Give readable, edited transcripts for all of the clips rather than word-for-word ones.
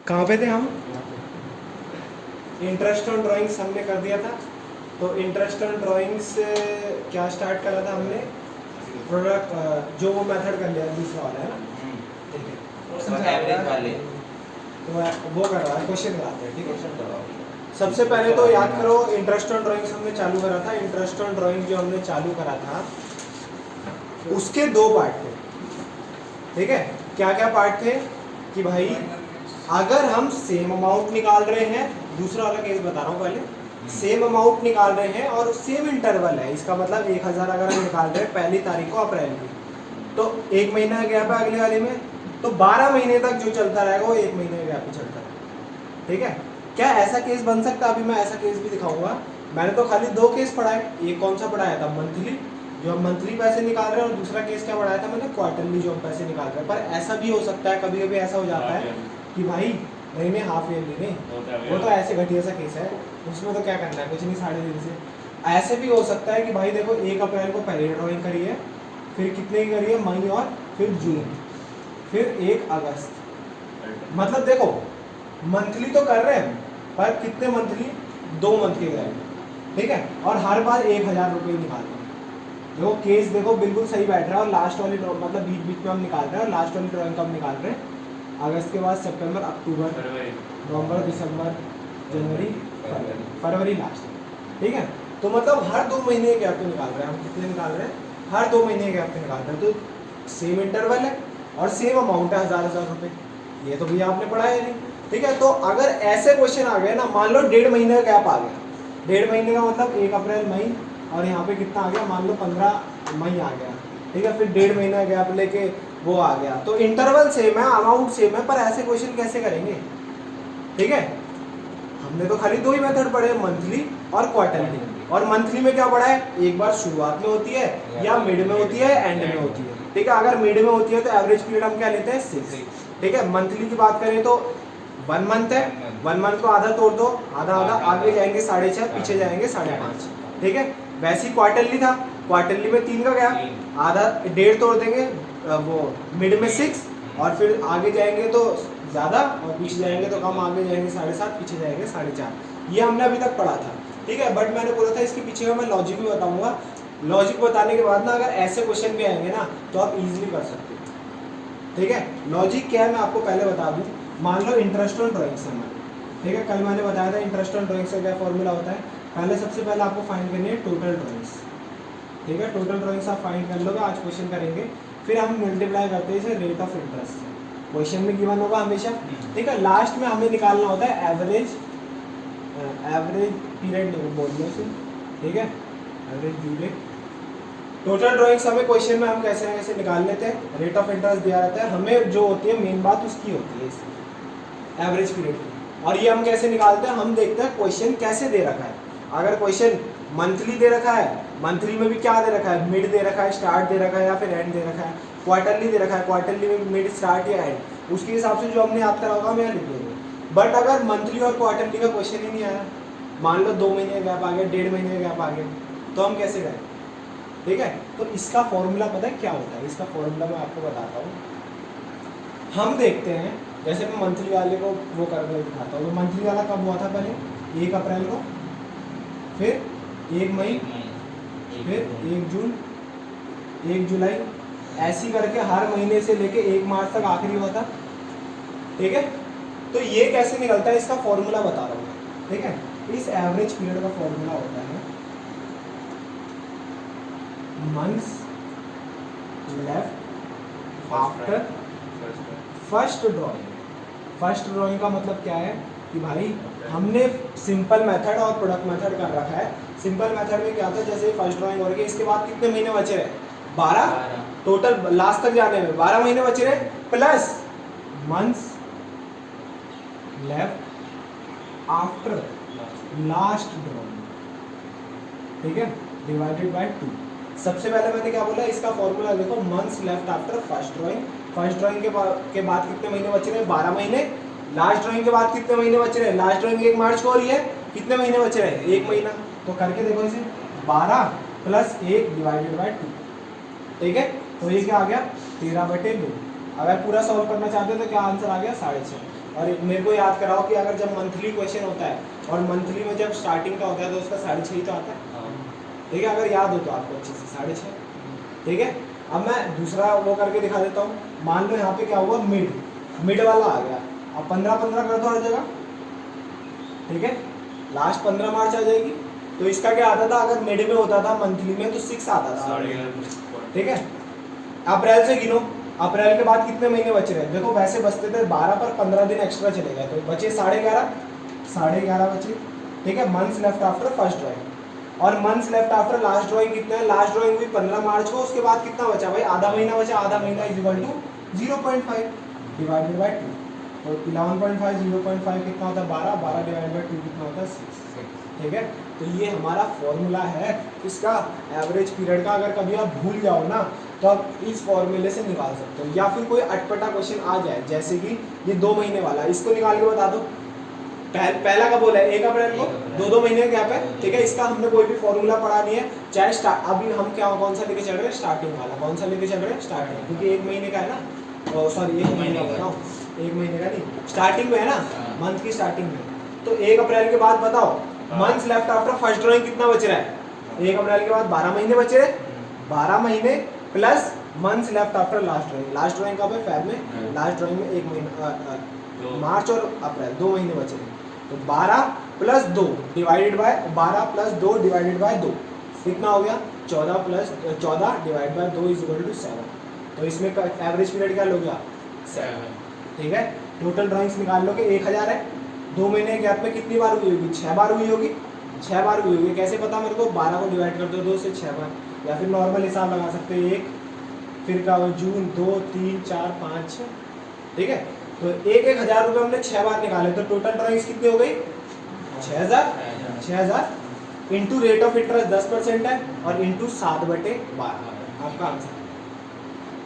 कहाँ पे थे हम? इंटरेस्ट ऑन ड्राइंग्स हमने कर दिया था। तो इंटरेस्ट ऑन ड्राइंग्स क्या स्टार्ट करा था हमने? प्रोडक्ट जो वो मेथड कर लिया दूसरा वाला है ना, ठीक है। एवरेज वाले तो वो कर रहा है, क्वेश्चन कराते हैं, ठीक है। सबसे पहले तो याद करो इंटरेस्ट ऑन ड्राइंग्स हमने चालू करा था। इंटरेस्ट ऑन ड्राइंग जो हमने चालू करा था उसके दो पार्ट थे, ठीक है। क्या क्या पार्ट थे कि भाई अगर हम सेम अमाउंट निकाल रहे हैं, दूसरा वाला केस बता रहा हूँ पहले, सेम अमाउंट निकाल रहे हैं और सेम इंटरवल है, इसका मतलब 1000 अगर हम निकाल रहे हैं 1 तारीख को अप्रैल की, तो 1 महीना गैप है अगले वाले में, तो 12 महीने तक जो चलता रहेगा वो 1 महीने का गैप ही चलता रहेगा, ठीक है। क्या ऐसा केस बन सकता है? अभी मैं ऐसा केस भी दिखाऊंगा। मैंने तो खाली 2 केस पढ़ाए। एक कौन सा पढ़ाया था? मंथली, जो हम मंथली पैसे निकाल रहे हैं, और दूसरा केस क्या पढ़ाया था मैंने? क्वार्टरली, जो हम पैसे निकाल रहे हैं। पर ऐसा भी हो सकता है, कभी कभी ऐसा हो जाता है कि भाई नहीं हाफ ईयरली नहीं, वो तो ऐसे घटिया सा केस है, उसमें तो क्या करना है, कुछ नहीं, 3.5 से। ऐसे भी हो सकता है कि भाई देखो 1 अप्रैल को पहले ड्राइंग करी है, फिर कितने की करी है? मई, और फिर जून, फिर 1 अगस्त। मतलब देखो मंथली तो कर रहे हैं, पर कितने मंथली? 2 मंथ के गए, ठीक है। और हर बार 1000 रुपये निकाल रहे हैं। देखो केस देखो बिल्कुल सही बैठ रहा है। और लास्ट वाली ड्रॉइंग मतलब बीच बीच में हम निकाल रहे हैं, और लास्ट वाली ड्रॉइंग कब निकाल रहे हैं? अगस्त के बाद सितंबर, अक्टूबर, नवंबर, दिसंबर, जनवरी, फरवरी लास्ट, ठीक है। तो मतलब हर 2 महीने के गैप पे निकाल रहे हैं हम। कितने निकाल रहे हैं? हर 2 महीने के गैप पे निकाल रहे हैं। तो सेम इंटरवल है और सेम अमाउंट है, 1000 रुपये। ये तो भैया आपने पढ़ा है नहीं, ठीक है। तो अगर ऐसे क्वेश्चन आ गए ना, मान लो 1.5 महीने का गैप आ गया, 1.5 महीने का मतलब 1 अप्रैल, मई, और यहाँ पे कितना आ गया? मान लो 15 मई आ गया, ठीक है। फिर 1.5 महीना गैप लेके वो आ गया, तो इंटरवल सेम है, अमाउंट सेम है, पर ऐसे क्वेश्चन कैसे करेंगे, ठीक है। हमने तो खाली 2 ही मेथड पढ़े, मंथली और क्वार्टरली। और मंथली में क्या पढ़ा है? एक बार शुरुआत में होती है, या मिड में होती है, एंड में होती है, ठीक है। अगर मिड में होती है तो एवरेज पीरियड हम क्या लेते हैं? 6, ठीक है। मंथली की बात करें तो 1 मंथ है, 1 मंथ को आधा तोड़ दो, आधा आधा, आगे जाएंगे 6.5, पीछे जाएंगे 5.5, ठीक है। वैसे ही क्वार्टरली था, क्वार्टरली में 3 का गैप, आधा 1.5 तोड़ देंगे, वो मिड में 6, और फिर आगे जाएंगे तो ज़्यादा, और पीछे जाएंगे तो कम, आगे जाएंगे 7.5, पीछे जाएंगे 4.5। ये हमने अभी तक पढ़ा था, ठीक है। बट मैंने बोला था इसके पीछे का मैं लॉजिक भी बताऊंगा। लॉजिक बताने के बाद ना अगर ऐसे क्वेश्चन भी आएंगे ना तो आप इजीली कर सकते हो, ठीक है। लॉजिक क्या है मैं आपको पहले बता दूं। मान लो इंटरेस्ट ऑन ड्राइंग्स है, ठीक है। कल मैंने बताया था इंटरेस्ट ऑन ड्राइंग्स का क्या फॉर्मूला होता है। पहले सबसे पहले आपको फाइंड करनी है टोटल ड्राइंग्स, ठीक है। टोटल ड्राइंग्स आप फाइंड कर लोगे, आज क्वेश्चन करेंगे। फिर हम मल्टीप्लाई करते हैं इसे रेट ऑफ इंटरेस्ट से, क्वेश्चन में गिवन होगा हमेशा, ठीक है। लास्ट में हमें निकालना होता है एवरेज पीरियड बोलने से, ठीक है, एवरेज पीरियड। टोटल ड्राइंग्स हमें क्वेश्चन में हम कैसे ना कैसे निकाल लेते हैं। रेट ऑफ इंटरेस्ट दिया रहता है, हमें जो होती है मेन बात उसकी होती है एवरेज पीरियड की। और ये हम कैसे निकालते हैं? हम देखते हैं क्वेश्चन कैसे दे रखा है। अगर क्वेश्चन मंथली दे रखा है, मंथली में भी क्या दे रखा है? मिड दे रखा है, स्टार्ट दे रखा है, या फिर एंड दे रखा है। क्वार्टरली दे रखा है, क्वार्टरली में मिड, स्टार्ट या एंड, उसके हिसाब से जो हमने याद करा होगा हम यहाँ लिख देंगे। बट अगर मंथली और क्वार्टरली का क्वेश्चन ही नहीं आया, मान लो 2 महीने का गैप आ गया, 1.5 महीने का गैप आ गया, तो हम कैसे करें, ठीक है। तो इसका फॉर्मूला पता है क्या होता है? इसका फॉर्मूला मैं आपको बताता हूँ। हम देखते हैं, जैसे मैं मंथली वाले को वो करके दिखाता हूँ। तो मंथली वाला कब हुआ था? पहले 1 अप्रैल को, फिर 1 मई, फिर 1 जून, 1 जुलाई, ऐसी करके हर महीने से लेके 1 मार्च तक आखिरी हुआ था, ठीक है। तो ये कैसे निकलता है इसका फॉर्मूला बता रहा हूँ मैं, ठीक है। इस एवरेज पीरियड का फॉर्मूला होता है months left after first drawing. First drawing का मतलब क्या है कि भाई हमने सिंपल मेथड और प्रोडक्ट मेथड कर रखा है। सिंपल मेथड में क्या था, जैसे फर्स्ट ड्राइंग हो रही है, इसके बाद कितने महीने बचे रहे? 12 टोटल, लास्ट तक जाने में 12 महीने बचे रहे, plus months left after last drawing, ठीक है, डिवाइडेड बाय 2। सबसे पहले मैंने क्या बोला, इसका फॉर्मूला देखो, months left after first drawing. First drawing के बाद कितने महीने बचे रहे? 12 महीने। लास्ट ड्राइंग के बाद कितने महीने बचे रहे? लास्ट ड्राइंग 1 मार्च को हो रही है, कितने महीने बचे रहे? 1 महीना। तो करके देखो इसे, 12 + 1 डिवाइडेड बाय 2, ठीक है। तो ये क्या आ गया? 13/2। अगर पूरा सॉल्व करना चाहते हो तो क्या आंसर आ गया? 6.5। और मेरे को याद कराओ कि अगर जब मंथली क्वेश्चन होता है और मंथली में जब स्टार्टिंग का होता है तो उसका 6.5 ही तो आता है, ठीक है, अगर याद हो तो आपको अच्छे से 6.5, ठीक है। अब मैं दूसरा वो करके दिखा देता हूँ। मान लो यहाँ पे क्या हुआ, मिड वाला आ गया, अब 15-15 कर दो हर जगह, ठीक है, लास्ट 15 मार्च आ जाएगी। तो इसका क्या आता था, अगर मिड में होता था मंथली में तो 6 आता था, ठीक है। अप्रैल से गिनो, अप्रैल के बाद कितने महीने बच रहे हैं, देखो वैसे बचते थे 12 पर 15 दिन एक्स्ट्रा चले गए तो बचे 11.5 बचे, ठीक है। Months left after first drawing और months left after last drawing कितना है, लास्ट ड्राइंग हुई 15 मार्च को, उसके बाद कितना बचा भाई, आधा महीना बचा, आधा महीना is equal to 0.5 divided by 2, तो 11.5 0.5 कितना होता है 12 डिवाइडेड बाय 2 कितना होता है 6, ठीक है। तो ये हमारा फॉर्मूला है इसका एवरेज पीरियड का। अगर कभी आप भूल जाओ ना तो आप इस फॉर्मूले से निकाल सकते हो, या फिर कोई अटपटा क्वेश्चन आ जाए जैसे कि ये 2 महीने वाला, इसको निकाल के बता दो। पहला कब बोला है 1 अप्रैल को, 2 महीने का गैप है, ठीक है। इसका हमने कोई भी फॉर्मूला पढ़ा नहीं है, चाहे अभी हम क्या कौन सा लेके चल रहे हैं, स्टार्टिंग वाला कौन सा लेके चल रहे हैं, स्टार्टिंग, क्योंकि 1 महीने का है ना, सॉरी 1 महीने का बताओ, 1 महीने का नहीं, स्टार्टिंग में है ना, मंथ की स्टार्टिंग में। तो 1 अप्रैल के बाद बताओ months left after first drawing कितना बच रहा है, 1 अप्रैल के बाद 12 महीने बच रहे, 12 महीने plus months left after last drawing. Last drawing कब है, फेब में, लास्ट ड्राइंग में 1 महीना, मार्च और अप्रैल 2 महीने बचे हैं, तो 12 plus 2 divided by 12 plus 2 divided by 2 कितना हो गया, 14 divide by 2 is equal to 7। तो इसमें एवरेज पीरियड क्या लो गया 7, ठीक है। टोटल ड्राइंग्स निकाल लो कि 1000 है, 2 महीने के गैप में कितनी बार हुई होगी, 6 बार हुई होगी, 6 बार हुई होगी। कैसे पता मेरे को, 12 को डिवाइड कर दो 2 से 6 बार, या फिर नॉर्मल हिसाब लगा सकते हो 1, फिर का जून 2 3 4 5 6, ठीक है। तो 1000 रुपये हमने 6 बार निकाले, तो टोटल ड्राइंग्स कितनी हो गई 6000 इंटू रेट ऑफ इंटरेस्ट 10% है और इंटू 7/12 आपका आंसर,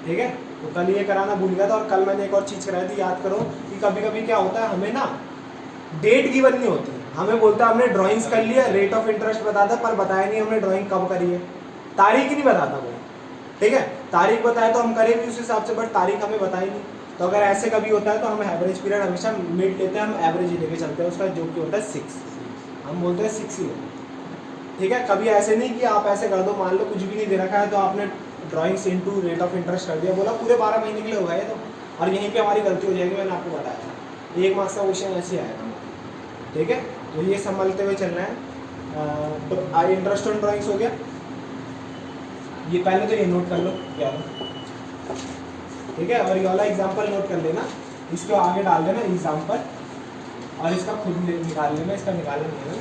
ठीक है। तो कल ये कराना भूल गया था, और कल मैंने एक और चीज़ कराई थी, याद करो कि कभी कभी क्या होता है, हमें ना डेट गिवन नहीं होती, हमें बोलता है हमने ड्राइंग्स कर लिया, रेट ऑफ इंटरेस्ट बताता पर बताया नहीं हमने ड्राइंग कब करी है, तारीख ही नहीं बताता वो, ठीक है। तारीख बताए तो हम करें भी उस हिसाब से, बट तारीख हमें बताई नहीं। तो अगर ऐसे कभी होता है तो हम एवरेज पीरियड हमेशा मिड लेते हैं, हम एवरेज ही लेके चलते हैं उसका, जो कि होता है 6, हम बोलते हैं 6 ही लेते हैं, ठीक है। कभी ऐसे नहीं कि आप ऐसे कर दो, मान लो कुछ भी नहीं दे रखा है तो आपने drawings into rate of interest कर दिया, बोला पूरे 12 महीने के लिए होगा ये तो, और यहीं पे हमारी गलती हो जाएगी, मैंने आपको बताया था 1 मार्क्स का क्वेश्चन ऐसे आएगा, ठीक है। तो ये संभलते हुए चलना है। तो इंटरेस्ट ऑन ड्राइंग्स हो गया, ये पहले तो ये नोट कर लो क्या, ठीक है। और ये वाला एग्जाम्पल नोट कर लेना, इसको आगे डाल देना एग्जाम्पल, और इसका खुद निकाल लेना, इसका निकालना नहीं है।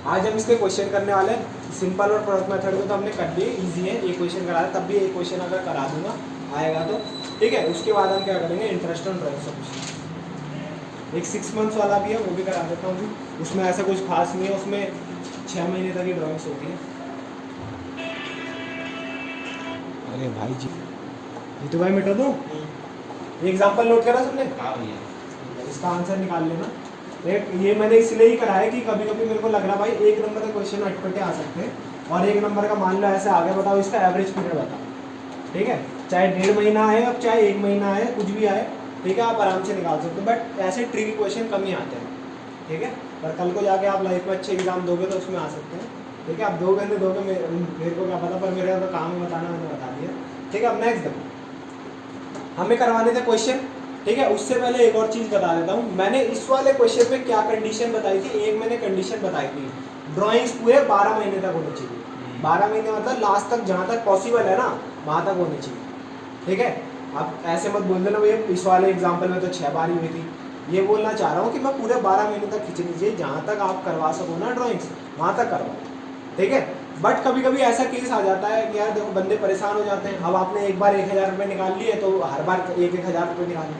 आज हम इसके क्वेश्चन करने वाले हैं, सिंपल और प्रोडक्ट मेथड को तो हमने कर लिए, इजी है, एक क्वेश्चन करा है, तब भी एक क्वेश्चन अगर करा दूंगा आएगा तो, ठीक है। उसके बाद हम क्या करेंगे, इंटरेस्ट ऑन ड्राइंग्स का क्वेश्चन, एक 6 मंथ्स वाला भी है, वो भी करा देता हूँ। उसमें ऐसा कुछ खास नहीं है, उसमें 6 महीने तक की ड्राइंग्स होती है। अरे भाई जी, ये तो भाई मिटा दो, एग्जाम्पल नोट करा सबने, इसका आंसर निकाल लेना। ये मैंने इसलिए ही करा है कि कभी कभी मेरे को लग रहा भाई 1 नंबर का क्वेश्चन अटपटे आ सकते हैं, और 1 नंबर का मान लो ऐसे आ गया, बताओ इसका एवरेज पीरियड बताओ, ठीक है। चाहे 1.5 महीना आए, अब चाहे 1 महीना आए, कुछ भी आए, ठीक है, आप आराम से निकाल सकते हो, बट ऐसे ट्रिकी क्वेश्चन कम ही आते हैं, ठीक है। पर कल को जाके आप लाइफ में अच्छे एग्जाम दोगे तो उसमें आ सकते हैं, ठीक है। आप दोगे नहीं दोगे मेरे को क्या पता, पर मेरे तो काम है बताना, मैंने बता दिया, ठीक है। अब नेक्स्ट देखो, हमें करवाने थे क्वेश्चन, ठीक है। उससे पहले एक और चीज़ बता देता हूँ, मैंने इस वाले क्वेश्चन में क्या कंडीशन बताई थी, एक मैंने कंडीशन बताई थी, ड्राइंग्स पूरे 12 महीने तक होनी चाहिए, 12 महीने मतलब लास्ट तक, जहाँ तक पॉसिबल है ना वहाँ तक होनी चाहिए, ठीक है। आप ऐसे मत बोल देना भैया इस वाले एग्जाम्पल में तो 6 बार ही हुई थी, ये बोलना चाह रहा हूँ कि मैं पूरे 12 महीने तक खींचनी चाहिए, जहाँ तक आप करवा सको ना ड्राइंग्स वहाँ तक करवाओ, ठीक है। बट कभी कभी ऐसा केस आ जाता है कि यार देखो बंदे परेशान हो जाते हैं, अब आपने एक बार 1000 रुपये निकाल लिए तो हर बार 1000 रुपये निकालें,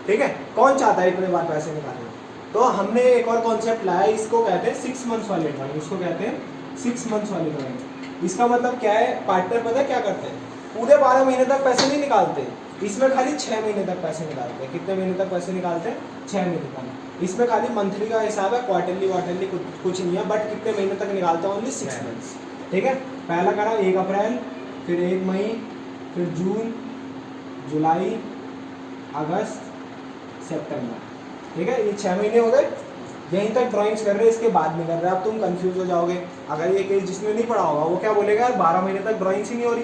ठीक है। कौन चाहता है इतने बार पैसे निकालना, तो हमने एक और कॉन्सेप्ट लाया, इसको कहते हैं 6 मंथ्स वाली ड्राइंग, इसको कहते हैं 6 मंथ्स वाली ड्राइंग। इसका मतलब क्या है, पार्टनर पता है क्या करते हैं, पूरे 12 महीने तक पैसे नहीं निकालते, इसमें खाली 6 महीने तक पैसे निकालते हैं। कितने महीने तक पैसे निकालते हैं, 6 महीने तक। इसमें खाली मंथली का हिसाब है, क्वार्टरली कुछ नहीं है, बट कितने महीने तक निकालते हैं, ओनली 6 मंथ्स, ठीक है। पहला करा 1 अप्रैल, फिर 1 मई, फिर जून, जुलाई, अगस्त, सितंबर, ठीक है। ये 6 महीने हो गए, यहीं तक ड्राइंग्स कर रहे हैं, इसके बाद नहीं कर रहे। अब तुम कंफ्यूज हो जाओगे। अगर ये केस जिसने नहीं पढ़ा होगा वो क्या बोलेगा, यार 12 महीने तक ड्राइंग्स ही नहीं हो रही,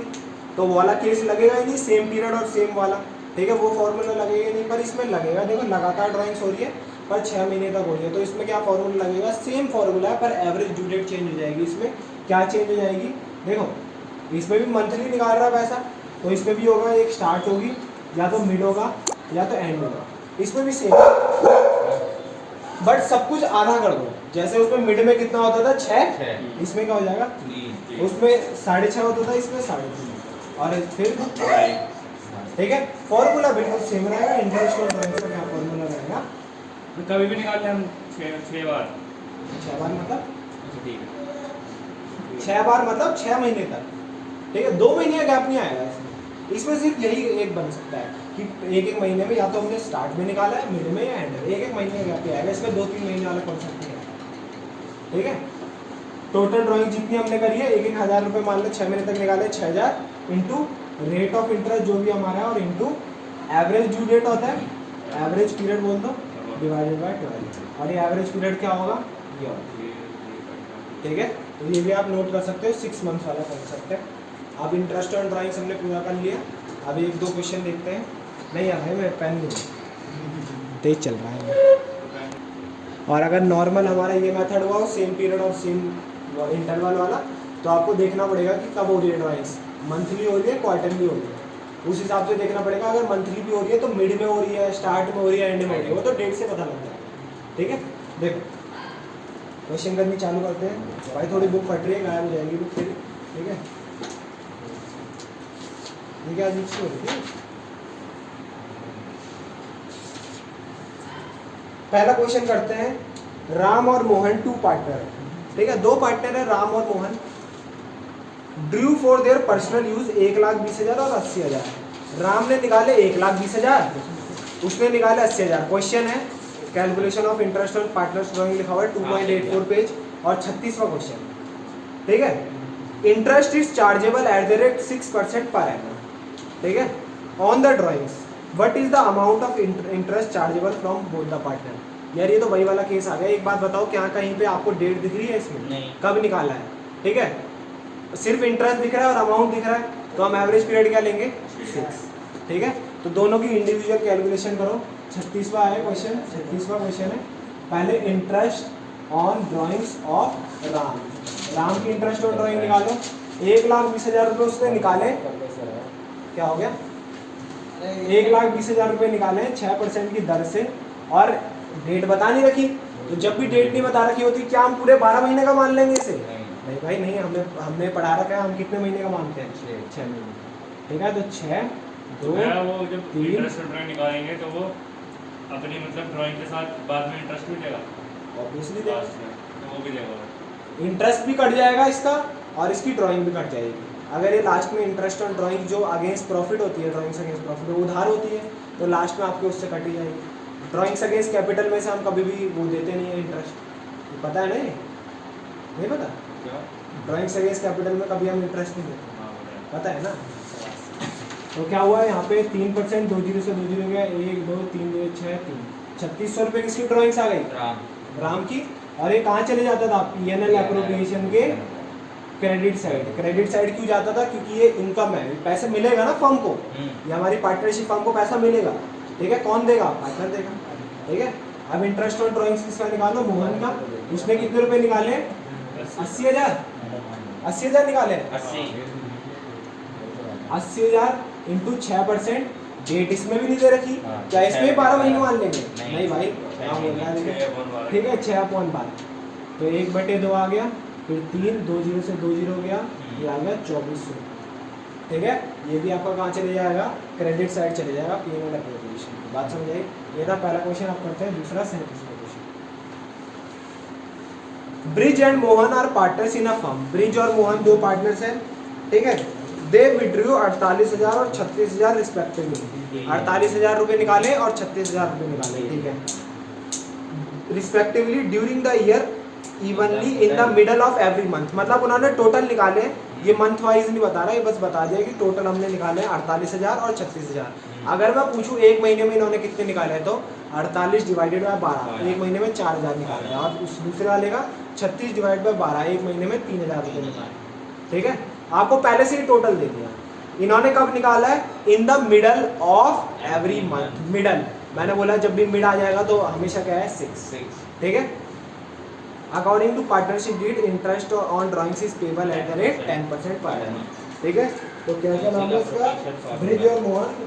तो वो वाला केस लगेगा ही नहीं, सेम पीरियड और सेम वाला, ठीक है, वो फॉर्मूला लगेगा नहीं। पर इसमें लगेगा, देखो लगातार ड्राइंग्स हो रही है पर 6 महीने तक हो रही है, तो इसमें क्या फॉर्मूला लगेगा, सेम फॉर्मूला है, पर एवरेज ड्यू डेट चेंज हो जाएगी। इसमें क्या चेंज हो जाएगी, देखो इसमें भी मंथली निकाल रहा है पैसा, तो इसमें भी होगा, एक स्टार्ट होगी, या तो मिड होगा या तो एंड होगा। इसमें भी सेम, बट सब कुछ आधा कर दो। जैसे उसमें मिड में कितना होता था 6, इसमें क्या हो जाएगा, उसमें 6.5 होता था, इसमें 3.5, और फिर ठीक है। फॉर्मूला बिल्कुल सेम रहेगा। इंटरेस्ट और ड्राइंग्स का क्या फॉर्मूला रहेगा, कभी भी निकाल लें हम 6 बार। 6 बार मतलब ठीक है, 6 बार मतलब 6 महीने तक, ठीक है। 2 महीने का गैप नहीं आएगा इसमें। इसमें सिर्फ यही एक बन सकता है कि एक महीने में या तो हमने स्टार्ट में निकाला है, मिड में या एंड में, एक महीने का गैप ही आएगा। इसमें 2-3 महीने वाला कॉन्सेप्ट नहीं है, ठीक है। टोटल ड्राइंग जितनी हमने करी है, 1,000 रुपये मान लो 6 महीने तक निकाले, 6,000 इंटू रेट ऑफ इंटरेस्ट जो भी हमारा है, और इंटू एवरेज ड्यू डेट होता है, एवरेज पीरियड बोल दो, डिवाइडेड बाय 12, और ये एवरेज पीरियड क्या होगा, ये होगा, ठीक है। तो ये भी आप नोट कर सकते हो, 6 मंथ वाला कॉन्सेप्ट है। अब इंटरेस्ट ऑन ड्राइंग्स हमने पूरा कर लिया। अब 1-2 क्वेश्चन देखते हैं। नहीं यार भाई मैं पेन नहीं, तेज चल रहा है। और अगर नॉर्मल हमारा ये मेथड हुआ हो, सेम पीरियड और सेम इंटरवल वाला, तो आपको देखना पड़ेगा कि कब हो रही है ड्राइंग्स, मंथली हो रही है, क्वार्टरली हो रही है, उस हिसाब से देखना पड़ेगा। अगर मंथली भी हो रही है तो मिड में हो रही है, स्टार्ट में हो रही है, एंड में हो रही है, वो तो डेट से पता लग जाएगा, ठीक है। देखो क्वेश्चन करनी चालू करते हैं। भाई थोड़ी बुक फट रही है, गायब हो जाएगी बुक फिर, ठीक है। ये क्या अजीब सी हो रही है। पहला क्वेश्चन करते हैं, राम और मोहन 2 पार्टनर, ठीक है, 2 पार्टनर है राम और Mohan, Drew for their personal use 1,20,000 और 80,000। राम ने निकाले 1,20,000, उसने निकाले 80,000। क्वेश्चन है calculation of interest on partners drawing, लिखा हुआ है 2.84 पेज और 36वां क्वेश्चन, ठीक है। Interest is chargeable eight the rate 6% per annum, ठीक है, on the drawings. What is the amount of interest chargeable from both the partner. यार ये तो वही वाला केस आ गया। एक बात बताओ, क्या कहीं पे आपको डेट दिख रही है इसमें, नहीं, कब निकाला है, ठीक है, सिर्फ इंटरेस्ट दिख रहा है और अमाउंट दिख रहा है, तो हम एवरेज पीरियड क्या लेंगे 6, ठीक है। तो दोनों की इंडिविजुअल कैलकुलेशन करो। 36वां है क्वेश्चन, 36वां क्वेश्चन है। पहले interest on drawings of Ram, Ram की इंटरेस्ट ऑन ड्राइंग निकालो। 1,20,000 रुपये उसने निकाले, क्या हो गया, 1,20,000 रुपये निकाले 6% की दर से, और डेट बता नहीं रखी। तो जब भी डेट नहीं बता रखी होती, क्या हम पूरे 12 महीने का मान लेंगे इसे, नहीं भाई नहीं, हमने पढ़ा रखा है, हम कितने महीने का मानते हैं, 6 महीने, ठीक है। तो 6, 2, वो जब 3 इंटरेस्ट ड्राइंग निकालेंगे तो वो अपनी मतलब ड्राइंग के साथ बाद में इंटरेस्ट भी देगा, ऑब्वियसली तो वो भी देगा, इंटरेस्ट भी कट जाएगा इसका और इसकी ड्राइंग भी कट जाएगी। अगर ये लास्ट में इंटरेस्ट ऑन ड्राइंग जो अगेंस्ट प्रॉफिट होती है, ड्राइंग्स अगेंस्ट प्रॉफिट वो उधार होती है, तो लास्ट में आपके उससे कटी जाएगी। ड्राइंग्स अगेंस्ट कैपिटल में से हम कभी भी वो देते नहीं है इंटरेस्ट, पता है नहीं पता, ड्राइंग्स अगेंस्ट कैपिटल में कभी हम इंटरेस्ट नहीं देते, पता है ना। तो क्या हुआ है यहाँ पे 3%, 2 जीरो से 2 जीरो गया, 1 2 3 2 6 3, 3600 रुपये किसकी ड्राइंग्स आ गई, राम की। और ये कहाँ चले जाता था, PNL एप्रोप्रिएशन के क्रेडिट साइड। क्रेडिट साइड क्यों जाता था, क्योंकि ये इनकम है, पैसे मिलेगा ना फर्म को, ये हमारी पार्टनरशिप फर्म को पैसा मिलेगा, ठीक है। कौन देगा, पार्टनर देगा, ठीक है। अब इंटरेस्ट ऑन ड्राइंग्स किसका निकालो, मोहन का। उसने कितने रुपए निकाले, 80,000, 80,000 निकाले, 80,000 इंटू 6%, डेट इसमें भी नहीं दे रखी, क्या इसमें 12 महीने मान लेंगे, नहीं भाई, क्या बोल रहा है, ठीक है, 6/12, तो 1/2 आ गया, फिर 3, 2 जीरो से 2 जीरो गया, ये आ गया 2400, ठीक है। ये भी आपका कहाँ चले जाएगा, क्रेडिट साइड चले जाएगा, PNL एप्रोप्रिएशन। बात समझ आई। ये था पहला क्वेश्चन, आप करते हैं दूसरा 37वां question. Brij and Mohan are partners in a firm. Brij और मोहन 2 पार्टनर्स हैं, ठीक है। दे विड्रू 48,000 और 36,000 रिस्पेक्टिवली। 48,000 रुपये निकाले और 36,000 रुपये निकाले, ठीक है, respectively during the year evenly in the middle of every month. मतलब उन्होंने टोटल निकाले, ये मंथ वाइज नहीं बता रहा, ये बस बता दिया कि टोटल हमने निकाले 48,000 और 36,000। अगर मैं पूछूं एक महीने में इन्होंने कितने निकाले, तो 48 डिवाइडेड बाय 12, एक महीने में 4000 निकाल रहे हैं। और उस दूसरे वाले का 36 डिवाइड बाय 12, एक महीने में 3000 रुपये निकाल रहे हैं। ठीक है, आपको पहले से ही टोटल दे दिया। इन्होंने कब निकाला है? In the middle of every month. Middle मैंने बोला जब भी मिड आ जाएगा तो हमेशा क्या है 6। ठीक है, according to partnership deed interest on drawings is payable at the rate 10% per annum. ठीक है, तो क्या क्या नाम है इसका? ब्रिज और मोहन